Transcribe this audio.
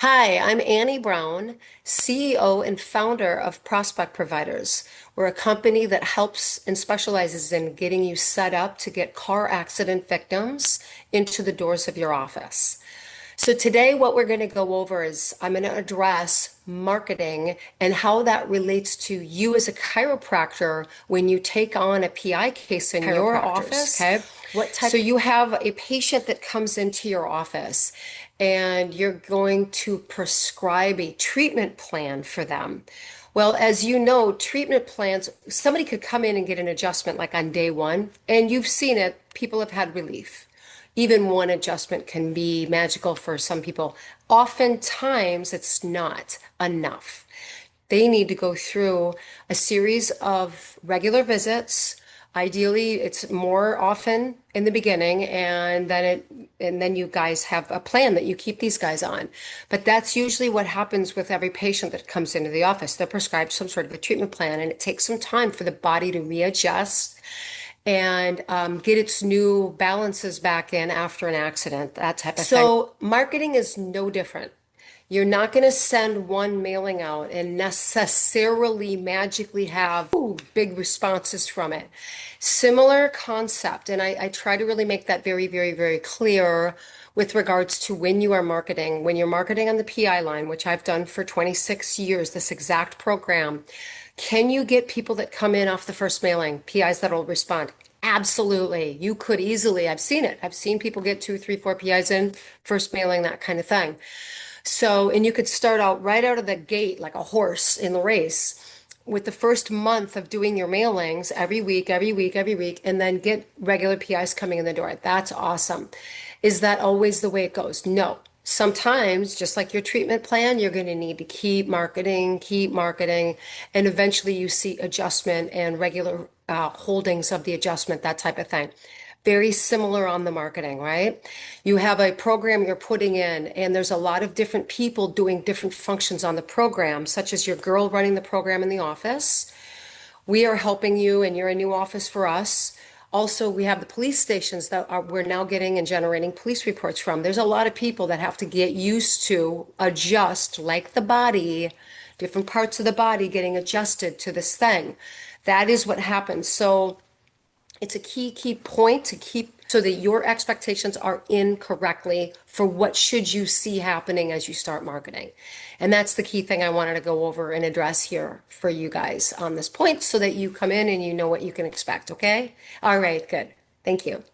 Hi, I'm Annie Brown, CEO and founder of Prospect Providers. We're a company that helps and specializes in getting you set up to get car accident victims into the doors of your office. So today what we're going to go over is I'm going to address marketing and how that relates to you as a chiropractor when you take on a PI case in your office. Okay. So you have a patient that comes into your office and you're going to prescribe a treatment plan for them. Well, as you know, treatment plans, somebody could come in and get an adjustment like on day one, and you've seen it, people have had relief. Even one adjustment can be magical for some people. Oftentimes, it's not enough. They need to go through a series of regular visits. Ideally, it's more often in the beginning, and then you guys have a plan that you keep these guys on. But that's usually what happens with every patient that comes into the office. They're prescribed some sort of a treatment plan, and it takes some time for the body to readjust and get its new balances back in after an accident, that type of thing. So marketing is no different. You're not going to send one mailing out and necessarily magically have big responses from it. Similar concept, and I try to really make that very, very, very clear with regards to when you are marketing. When you're marketing on the PI line, which I've done for 26 years, this exact program, can you get people that come in off the first mailing, PIs that'll respond? Absolutely. You could easily. I've seen it. I've seen people get two, three, four PIs in, first mailing, that kind of thing. So, and you could start out right out of the gate like a horse in the race with the first month of doing your mailings every week, every week, every week, and then get regular PIs coming in the door. That's awesome. Is that always the way it goes? No. Sometimes, just like your treatment plan, you're going to need to keep marketing, and eventually you see adjustment and regular holdings of the adjustment, that type of thing. Very similar on the marketing, right? You have a program you're putting in, and there's a lot of different people doing different functions on the program, such as your girl running the program in the office. We are helping you, and you're a new office for us. Also, we have the police stations we're now getting and generating police reports from. There's a lot of people that have to get used to adjust, like the body, different parts of the body getting adjusted to this thing. That is what happens. So it's a key point to keep so that your expectations are in correctly for what should you see happening as you start marketing. And that's the key thing I wanted to go over and address here for you guys on this point so that you come in and you know what you can expect, okay? All right, good. Thank you.